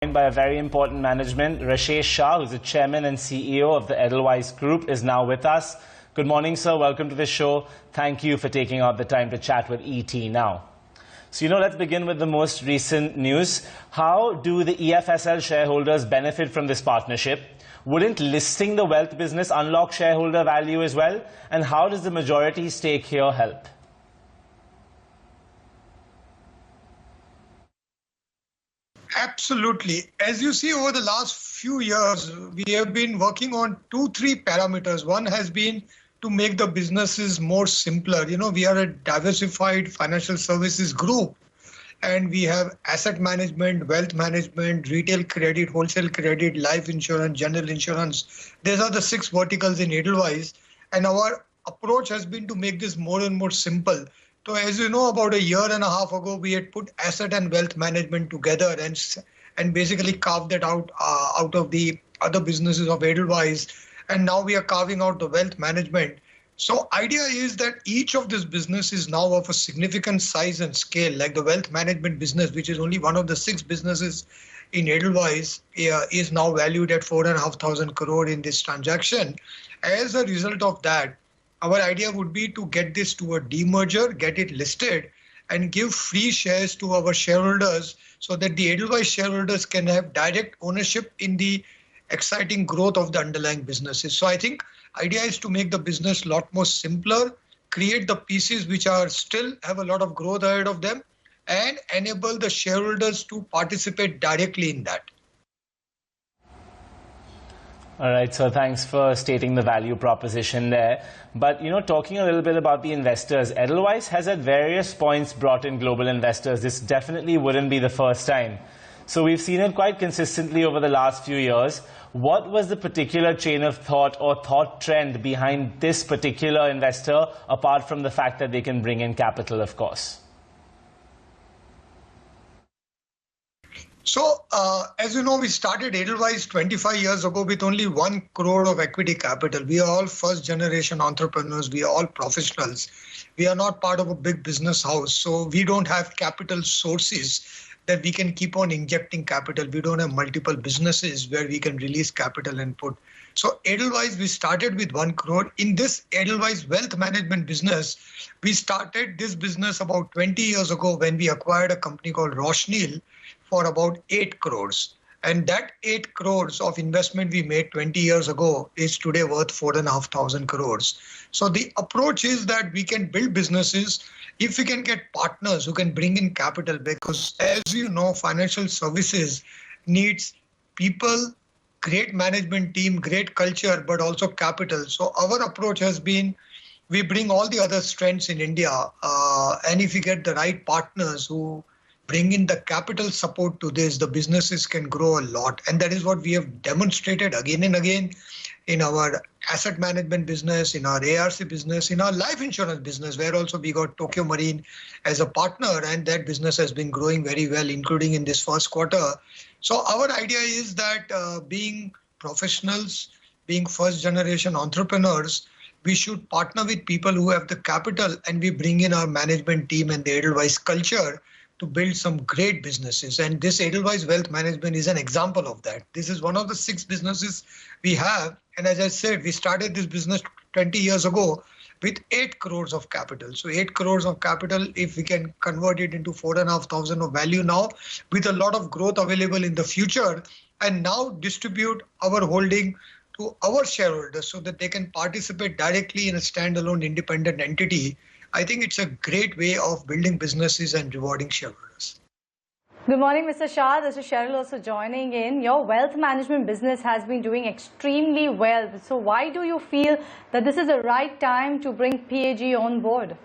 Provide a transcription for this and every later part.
By a very important management, Shah, who's the chairman and CEO of the Edelweiss Group, is now with us. Good morning, sir. Welcome to the show. Thank you for taking out the time to chat with ET now. So, let's begin with the most recent news. How do the EFSL shareholders benefit from this partnership? Wouldn't listing the wealth business unlock shareholder value as well? And how does the majority stake here help? Absolutely. As you see, over the last few years, we have been working on 2-3 parameters. One has been to make the businesses more simpler. We are a diversified financial services group, and we have asset management, wealth management, retail credit, wholesale credit, life insurance, general insurance. These are the 6 verticals in Edelweiss, and our approach has been to make this more and more simple. So as you know, about a year and a half ago, we had put asset and wealth management together and basically carved that out of the other businesses of Edelweiss. And now we are carving out the wealth management. So idea is that each of these businesses now of a significant size and scale, like the wealth management business, which is only one of the 6 businesses in Edelweiss, is now valued at 4,500 crore in this transaction. As a result of that, our idea would be to get this to a demerger, get it listed, and give free shares to our shareholders so that the Edelweiss shareholders can have direct ownership in the exciting growth of the underlying businesses. So I think idea is to make the business a lot more simpler, create the pieces which are still have a lot of growth ahead of them, and enable the shareholders to participate directly in that. All right, so thanks for stating the value proposition there. But, talking a little bit about the investors, Edelweiss has at various points brought in global investors. This definitely wouldn't be the first time. So we've seen it quite consistently over the last few years. What was the particular chain of thought or thought trend behind this particular investor, apart from the fact that they can bring in capital, of course? So, as you know, we started Edelweiss 25 years ago with only 1 crore of equity capital. We are all first-generation entrepreneurs. We are all professionals. We are not part of a big business house. So we don't have capital sources that we can keep on injecting capital. We don't have multiple businesses where we can release capital and put. So Edelweiss, we started with 1 crore. In this Edelweiss wealth management business, we started this business about 20 years ago when we acquired a company called Roshni for about 8 crores. And that 8 crores of investment we made 20 years ago is today worth 4,500 crores. So the approach is that we can build businesses if we can get partners who can bring in capital, because as you know, financial services needs people, great management team, great culture, but also capital. So our approach has been, we bring all the other strengths in India, and if we get the right partners who bring in the capital support to this, the businesses can grow a lot. And that is what we have demonstrated again and again in our asset management business, in our ARC business, in our life insurance business, where also we got Tokio Marine as a partner, and that business has been growing very well, including in this first quarter. So our idea is that being professionals, being first-generation entrepreneurs, we should partner with people who have the capital, and we bring in our management team and the Edelweiss culture to build some great businesses. And this Edelweiss Wealth Management is an example of that. This is one of the 6 businesses we have. And as I said, we started this business 20 years ago with 8 crores of capital. So 8 crores of capital, if we can convert it into 4,500 of value now, with a lot of growth available in the future, and now distribute our holding to our shareholders so that they can participate directly in a standalone independent entity, I think it's a great way of building businesses and rewarding shareholders. Good morning, Mr. Shah. This is Cheryl also joining in. Your wealth management business has been doing extremely well. So why do you feel that this is the right time to bring PAG on board?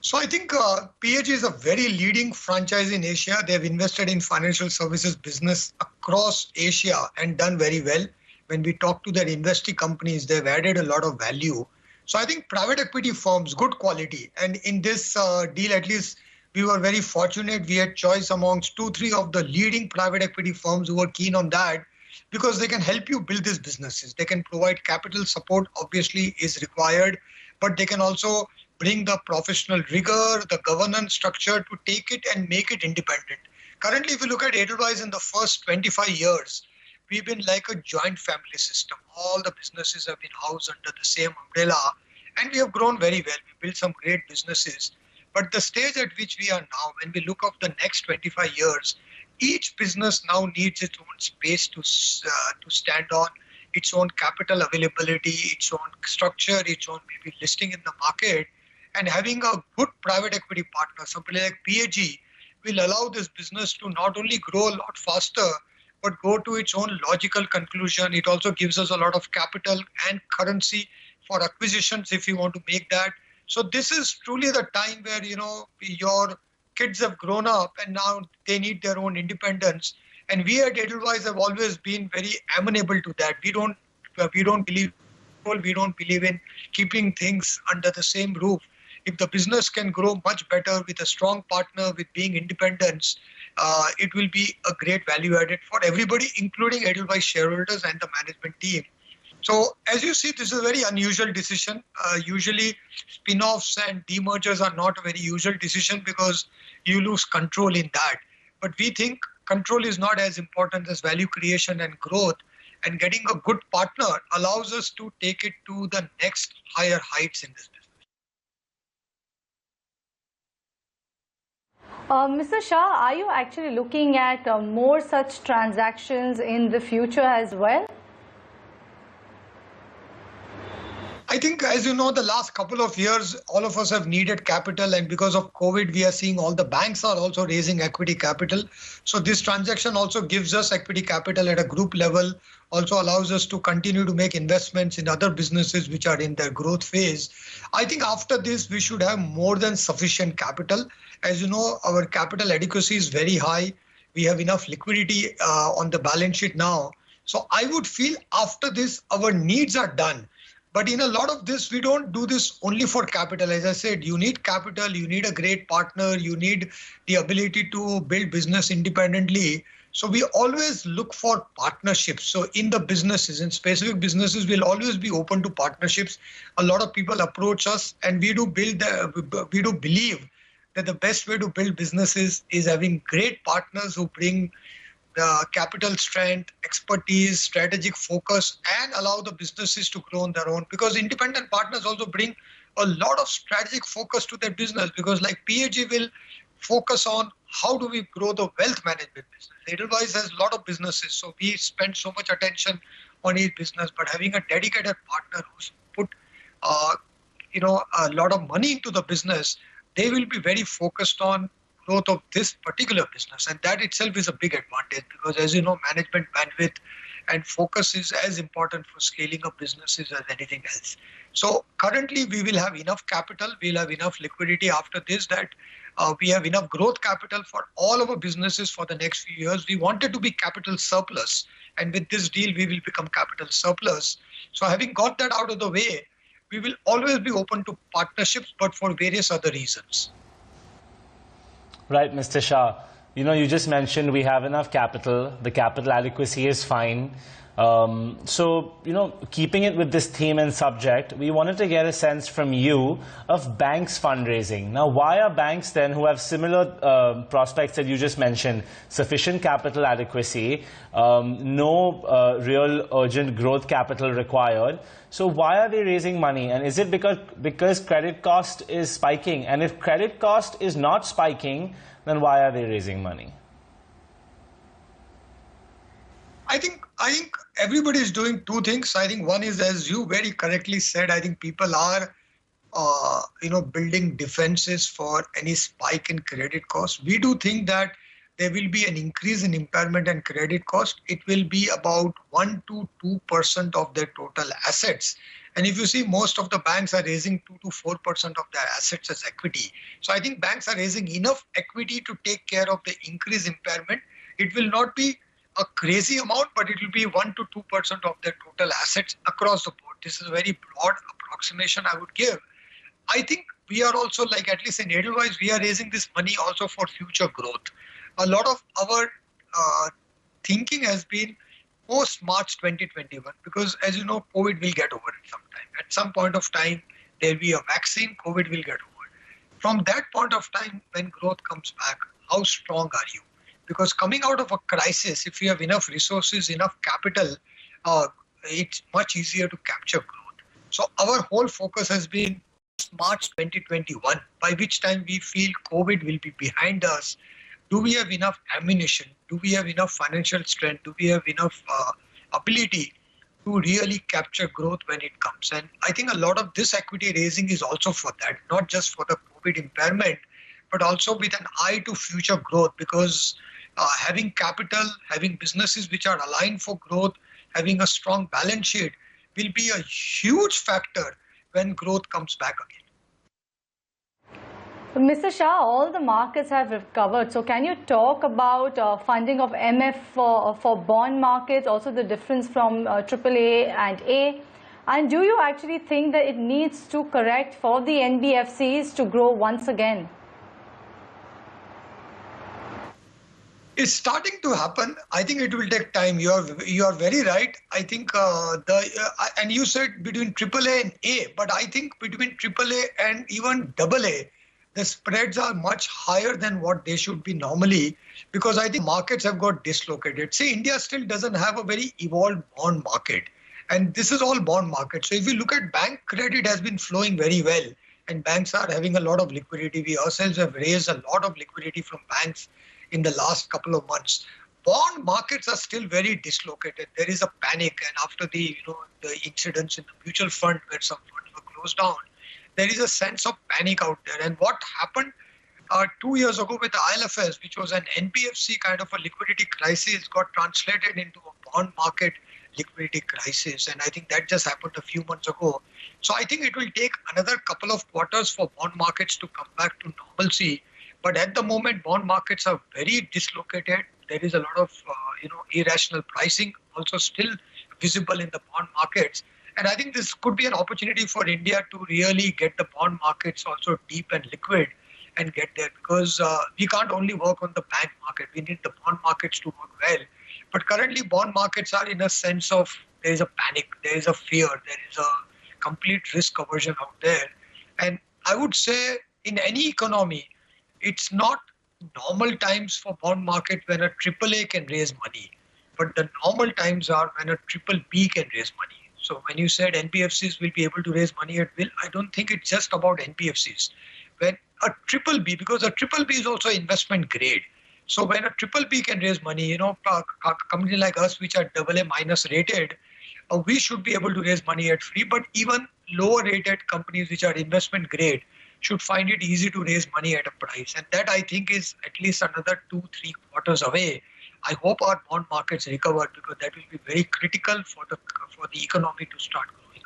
So I think PAG is a very leading franchise in Asia. They have invested in financial services business across Asia and done very well. When we talk to their investee companies, they've added a lot of value. So I think private equity firms, good quality. And in this deal, at least we were very fortunate. We had choice amongst 2-3 of the leading private equity firms who were keen on that, because they can help you build these businesses. They can provide capital support, obviously is required, but they can also bring the professional rigor, the governance structure to take it and make it independent. Currently, if you look at Edelweiss in the first 25 years, we've been like a joint family system. All the businesses have been housed under the same umbrella, and we have grown very well. We built some great businesses. But the stage at which we are now, when we look at the next 25 years, each business now needs its own space to stand on, its own capital availability, its own structure, its own maybe listing in the market. And having a good private equity partner, somebody like PAG, will allow this business to not only grow a lot faster, but go to its own logical conclusion. It also gives us a lot of capital and currency for acquisitions if you want to make that. So this is truly the time where, your kids have grown up and now they need their own independence. And we at Edelweiss have always been very amenable to that. We don't believe in keeping things under the same roof. If the business can grow much better with a strong partner, with being independent, it will be a great value added for everybody, including Edelweiss shareholders and the management team. So as you see, this is a very unusual decision. Usually spin-offs and demergers are not a very usual decision because you lose control in that. But we think control is not as important as value creation and growth. And getting a good partner allows us to take it to the next higher heights in this business. Mr. Shah, are you actually looking at more such transactions in the future as well? I think, as you know, the last couple of years, all of us have needed capital, and because of COVID, we are seeing all the banks are also raising equity capital. So this transaction also gives us equity capital at a group level, also allows us to continue to make investments in other businesses which are in their growth phase. I think after this, we should have more than sufficient capital. As you know, our capital adequacy is very high. We have enough liquidity on the balance sheet now. So I would feel after this, our needs are done. But in a lot of this, we don't do this only for capital. As I said, you need capital, you need a great partner, you need the ability to build business independently. So we always look for partnerships. So in the businesses, in specific businesses, we'll always be open to partnerships. A lot of people approach us, and we do believe that the best way to build businesses is having great partners who bring the capital strength, expertise, strategic focus, and allow the businesses to grow on their own. Because independent partners also bring a lot of strategic focus to their business. Because like PAG will focus on how do we grow the wealth management business. Edelweiss has a lot of businesses, so we spend so much attention on each business. But having a dedicated partner who's put, a lot of money into the business, they will be very focused on growth of this particular business, and that itself is a big advantage because, as you know, management bandwidth and focus is as important for scaling up businesses as anything else. So currently we will have enough capital, we'll have enough liquidity after this, that we have enough growth capital for all of our businesses for the next few years. We wanted to be capital surplus, and with this deal we will become capital surplus. So having got that out of the way, we will always be open to partnerships, but for various other reasons. Right, Mr. Shah. You just mentioned we have enough capital. The capital adequacy is fine. Keeping it with this theme and subject, we wanted to get a sense from you of banks fundraising. Now, why are banks then, who have similar prospects that you just mentioned, sufficient capital adequacy, no real urgent growth capital required, so why are they raising money? And is it because credit cost is spiking? And if credit cost is not spiking, then why are they raising money? I think everybody is doing two things. I think one is, as you very correctly said, I think people are, building defenses for any spike in credit cost. We do think that there will be an increase in impairment and credit cost. It will be about 1 to 2% of their total assets. And if you see, most of the banks are raising 2 to 4% of their assets as equity. So I think banks are raising enough equity to take care of the increased impairment. It will not be a crazy amount, but it will be 1 to 2% of their total assets across the board. This is a very broad approximation I would give. I think we are also, like at least in Edelweiss, we are raising this money also for future growth. A lot of our thinking has been post-March 2021, because as you know, COVID will get over it sometime. At some point of time, There will be a vaccine, COVID will get over. From that point of time, when growth comes back, how strong are you? Because coming out of a crisis, if you have enough resources, enough capital, it's much easier to capture growth. So our whole focus has been March 2021, by which time we feel COVID will be behind us. Do we have enough ammunition? Do we have enough financial strength? Do we have enough ability to really capture growth when it comes? And I think a lot of this equity raising is also for that, not just for the COVID impairment, but also with an eye to future growth, because having capital, having businesses which are aligned for growth, having a strong balance sheet will be a huge factor when growth comes back again. Mr. Shah, all the markets have recovered. So can you talk about funding of MF for bond markets, also the difference from AAA and A? And do you actually think that it needs to correct for the NBFCs to grow once again? It's starting to happen. I think it will take time. You are very right. I think and you said between AAA and A, but I think between AAA and even AA, the spreads are much higher than what they should be normally, because I think markets have got dislocated. See, India still doesn't have a very evolved bond market, and this is all bond market. So if you look at bank credit has been flowing very well, and banks are having a lot of liquidity. We ourselves have raised a lot of liquidity from banks in the last couple of months. Bond markets are still very dislocated. There is a panic, and after the incidents in the mutual fund where some funds were closed down, there is a sense of panic out there. And what happened 2 years ago with the ILFS, which was an NBFC kind of a liquidity crisis, got translated into a bond market liquidity crisis. And I think that just happened a few months ago. So I think it will take another couple of quarters for bond markets to come back to normalcy. But at the moment, bond markets are very dislocated. There is a lot of irrational pricing also still visible in the bond markets. And I think this could be an opportunity for India to really get the bond markets also deep and liquid and get there, because we can't only work on the bank market. We need the bond markets to work well. But currently, bond markets are in a sense of there is a panic, there is a fear, there is a complete risk aversion out there. And I would say in any economy, it's not normal times for bond market when a AAA can raise money, but the normal times are when a BBB can raise money. So when you said NBFCs will be able to raise money at will, I don't think it's just about NBFCs. When a BBB, because a BBB is also investment grade. So when a BBB can raise money, a company like us, which are AA minus rated, we should be able to raise money at free. But even lower rated companies, which are investment grade, should find it easy to raise money at a price. And that, I think, is at least another 2-3 quarters away. I hope our bond markets recover, because that will be very critical for the economy to start growing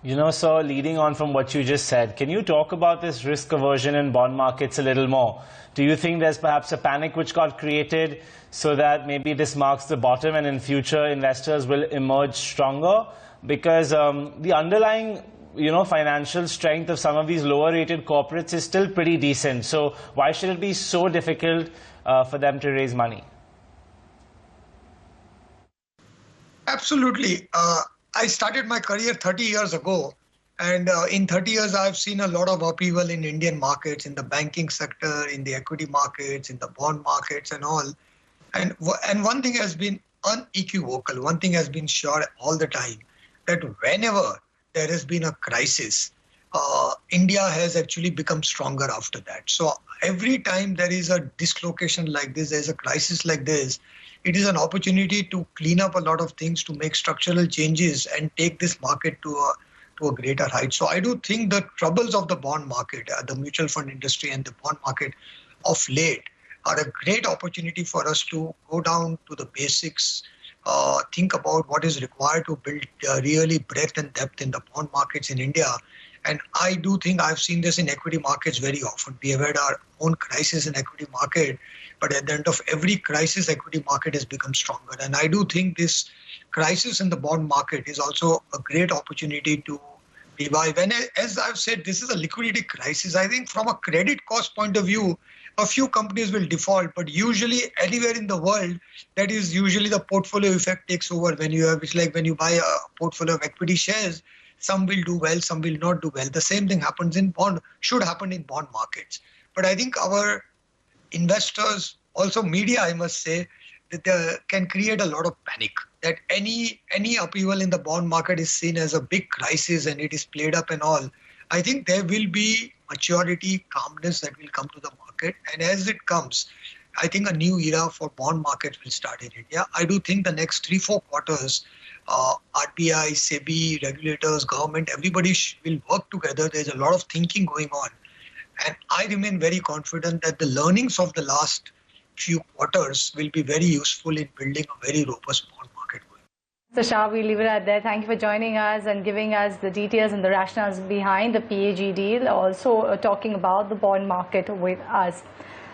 again. Sir, leading on from what you just said, can you talk about this risk aversion in bond markets a little more? Do you think there's perhaps a panic which got created so that maybe this marks the bottom and in future investors will emerge stronger? Because the underlying financial strength of some of these lower rated corporates is still pretty decent. So why should it be so difficult for them to raise money? Absolutely. I started my career 30 years ago. And in 30 years, I've seen a lot of upheaval in Indian markets, in the banking sector, in the equity markets, in the bond markets and all. And one thing has been unequivocal. One thing has been sure all the time, that whenever there has been a crisis, India has actually become stronger after that. So every time there is a dislocation like this, there's a crisis like this, it is an opportunity to clean up a lot of things, to make structural changes and take this market to a greater height. So I do think the troubles of the bond market, the mutual fund industry and the bond market of late are a great opportunity for us to go down to the basics, think about what is required to build really breadth and depth in the bond markets in India. And I do think I've seen this in equity markets very often. We have had our own crisis in equity market, but at the end of every crisis, equity market has become stronger. And I do think this crisis in the bond market is also a great opportunity to revive. And as I've said, this is a liquidity crisis. I think from a credit cost point of view, a few companies will default, but usually anywhere in the world, that is usually the portfolio effect takes over. When you have, it's like when you buy a portfolio of equity shares, some will do well, some will not do well. The same thing happens in should happen in bond markets. But I think our investors, also media, I must say, that they can create a lot of panic. That any upheaval in the bond market is seen as a big crisis and it is played up and all. I think there will be maturity, calmness that will come to the market. And as it comes, I think a new era for bond markets will start in India. I do think the next 3-4 quarters, RBI, SEBI, regulators, government, everybody will work together. There's a lot of thinking going on. And I remain very confident that the learnings of the last few quarters will be very useful in building a very robust bond market. So Shah, we leave it at there. Thank you for joining us and giving us the details and the rationales behind the PAG deal, also talking about the bond market with us.